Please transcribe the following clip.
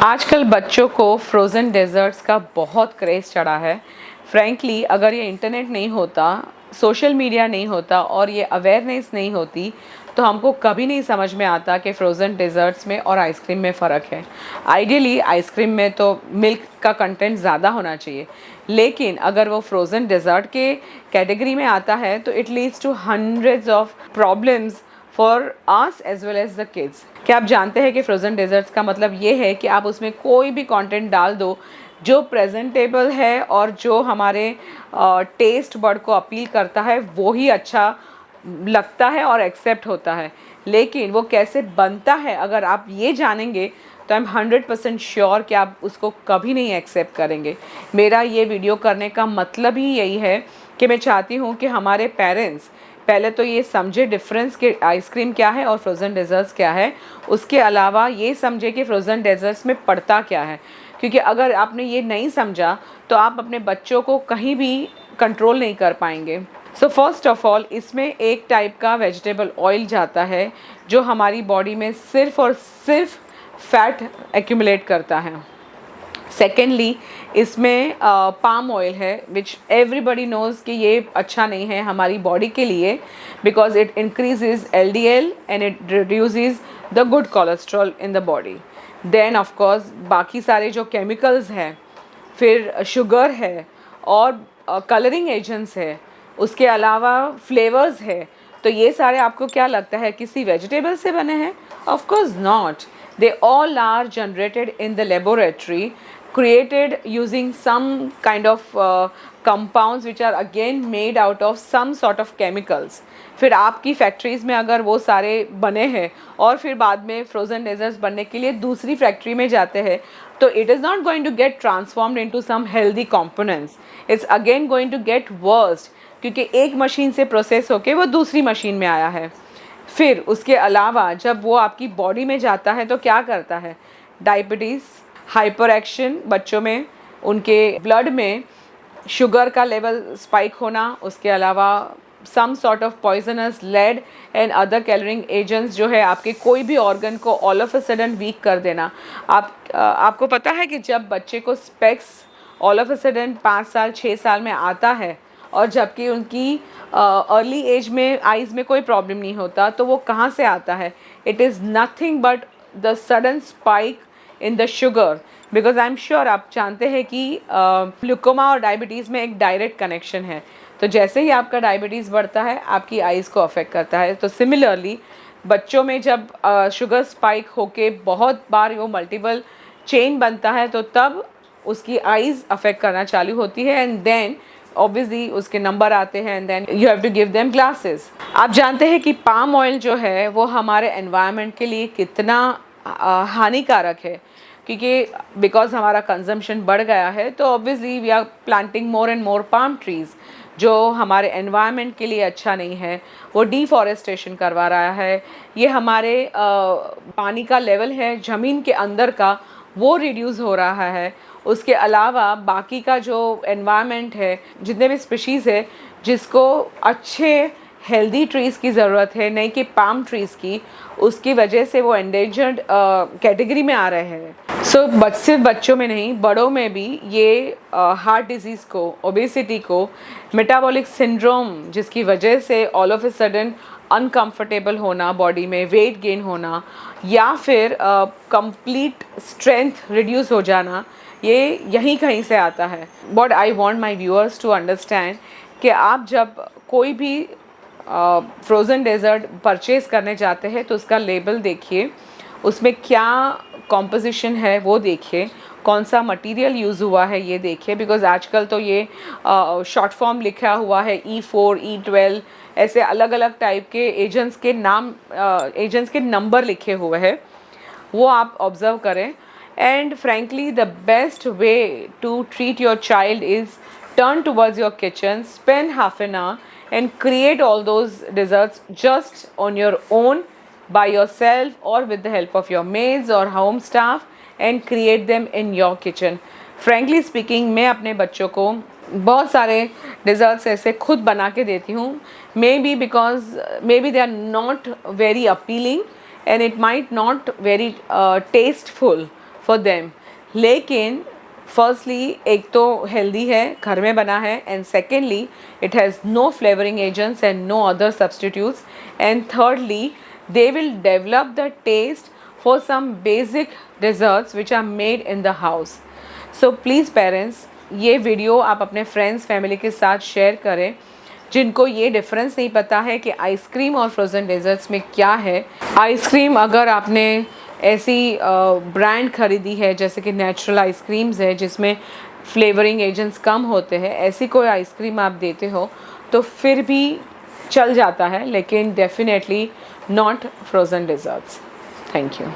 आजकल बच्चों को फ्रोज़न डेज़र्ट्स का बहुत क्रेज़ चढ़ा है। फ्रैंकली अगर ये इंटरनेट नहीं होता, सोशल मीडिया नहीं होता और ये अवेयरनेस नहीं होती, तो हमको कभी नहीं समझ में आता कि फ्रोज़न डेज़र्ट्स में और आइसक्रीम में फ़र्क है। आइडियली आइसक्रीम में तो मिल्क का कंटेंट ज़्यादा होना चाहिए, लेकिन अगर वो फ्रोज़न डेज़र्ट के कैटेगरी में आता है तो it leads to hundreds of problems for us as well as the kids. क्या आप जानते हैं कि फ्रोज़न डेजर्ट्स का मतलब ये है कि आप उसमें कोई भी कंटेंट डाल दो जो प्रेजेंटेबल है और जो हमारे टेस्ट बर्ड को अपील करता है, वो ही अच्छा लगता है और एक्सेप्ट होता है। लेकिन वो कैसे बनता है अगर आप ये जानेंगे तो आई एम 100% श्योर कि आप उसको कभी नहीं एक्सेप्ट करेंगे। मेरा ये वीडियो करने का मतलब ही यही है कि मैं चाहती हूँ कि हमारे पेरेंट्स पहले तो ये समझे डिफरेंस कि आइसक्रीम क्या है और फ्रोज़न डेजर्ट्स क्या है। उसके अलावा ये समझे कि फ्रोज़न डेजर्ट्स में पड़ता क्या है, क्योंकि अगर आपने ये नहीं समझा तो आप अपने बच्चों को कहीं भी कंट्रोल नहीं कर पाएंगे। सो फर्स्ट ऑफ ऑल इसमें एक टाइप का वेजिटेबल ऑयल जाता है जो हमारी बॉडी में सिर्फ़ और सिर्फ फैट एक्यूमुलेट करता है। सेकेंडली इसमें पाम ऑयल है विच एवरीबडी नोज़ कि ये अच्छा नहीं है हमारी बॉडी के लिए, because it increases LDL and it reduces the good cholesterol in the body. Then of course बाकी सारे जो केमिकल्स हैं, फिर शुगर है और कलरिंग एजेंट्स है, उसके अलावा फ्लेवर्स है। तो ये सारे आपको क्या लगता है किसी वेजिटेबल से बने हैं? Of course not. They all are generated in the laboratory, created using some kind of compounds which are again made out of some sort of chemicals. फिर आपकी फैक्ट्रीज़ में अगर वो सारे बने हैं और फिर बाद में फ्रोज़न डेजर्ट्स बनने के लिए दूसरी फैक्ट्री में जाते हैं, तो it is not going to get transformed into some healthy components, it's again going to get worst, क्योंकि एक मशीन से प्रोसेस होके वो दूसरी मशीन में आया है। फिर उसके अलावा जब वो आपकी बॉडी में जाता है तो क्या करता है? डायबिटीज़, हाइपर एक्शन बच्चों में, उनके ब्लड में शुगर का लेवल स्पाइक होना, उसके अलावा some sort of poisonous lead and other colouring agents जो है आपके कोई भी ऑर्गन को all of a sudden weak कर देना। आपको पता है कि जब बच्चे को specs all of a sudden 5 साल 6 साल में आता है और जबकि उनकी अर्ली एज में आइज़ में कोई प्रॉब्लम नहीं होता, तो वो कहाँ से आता है? It is nothing but the sudden spike in the sugar, because I am sure आप जानते हैं कि ग्लूकोमा और डायबिटीज़ में एक डायरेक्ट कनेक्शन है। तो जैसे ही आपका डायबिटीज़ बढ़ता है आपकी आइज़ को अफेक्ट करता है। तो सिमिलरली बच्चों में जब शुगर स्पाइक होके बहुत बार वो मल्टीपल चेन बनता है तो तब उसकी आइज़ अफेक्ट करना चालू होती है एंड देन ऑब्वियसली उसके नंबर आते हैं and then you have to give them glasses. आप जानते हैं कि पाम ऑयल जो है वो हमारे एनवायरनमेंट के लिए कितना हानिकारक है, क्योंकि बिकॉज हमारा कंजम्पशन बढ़ गया है तो obviously we are planting more and more palm trees, जो हमारे एनवायरनमेंट के लिए अच्छा नहीं है। वो डिफॉरेस्टेशन करवा रहा है, ये हमारे पानी का लेवल है ज़मीन के अंदर का वो रिड्यूस हो रहा है। उसके अलावा बाकी का जो एनवायरनमेंट है, जितने भी स्पीशीज़ है जिसको अच्छे हेल्दी ट्रीज़ की ज़रूरत है, नहीं कि पाम ट्रीज़ की, उसकी वजह से वो एंडेंजर्ड कैटेगरी में आ रहे हैं। सो सिर्फ बच्चों में नहीं, बड़ों में भी ये हार्ट डिजीज़ को, ओबेसिटी को, मेटाबॉलिक सिंड्रोम जिसकी वजह से all of a sudden uncomfortable होना, बॉडी में वेट गेन होना या फिर कंप्लीट स्ट्रेंथ रिड्यूस हो जाना, ये यहीं कहीं से आता है। But I want my viewers to understand कि आप जब कोई भी फ्रोज़न डेज़र्ट परचेज़ करने जाते हैं तो उसका लेबल देखिए, उसमें क्या कॉम्पोजिशन है वो देखिए, कौन सा मटेरियल यूज़ हुआ है ये देखिए, बिकॉज़ आजकल तो ये शॉर्ट फॉर्म लिखा हुआ है E4 E12 ऐसे अलग अलग टाइप के एजेंट्स के नाम, एजेंट्स के नंबर लिखे हुए हैं, वो आप ऑब्ज़र्व करें। And frankly the best way to treat your child is turn towards your kitchen, spend half an hour and create all those desserts just on your own by yourself or with the help of your maids or home staff and create them in your kitchen. Frankly speaking मैं अपने बच्चों को बहुत सारे desserts ऐसे खुद बना के देती हूँ, maybe because maybe they are not very appealing and it might not very tasteful for them. लेकिन फर्स्टली एक तो हेल्दी है, घर में बना है, and secondly it has no flavouring agents and no other substitutes, and thirdly they will develop the taste for some basic desserts which are made in the house. So please parents, ये video आप अपने friends family के साथ share करें जिनको ये difference नहीं पता है कि आइसक्रीम और फ्रोज़न डेजर्ट्स में क्या है। आइसक्रीम अगर आपने ऐसी ब्रांड ख़रीदी है जैसे कि नेचुरल आइसक्रीम्स है जिसमें फ्लेवरिंग एजेंट्स कम होते हैं, ऐसी कोई आइसक्रीम आप देते हो तो फिर भी चल जाता है, लेकिन definitely not frozen desserts. Thank you.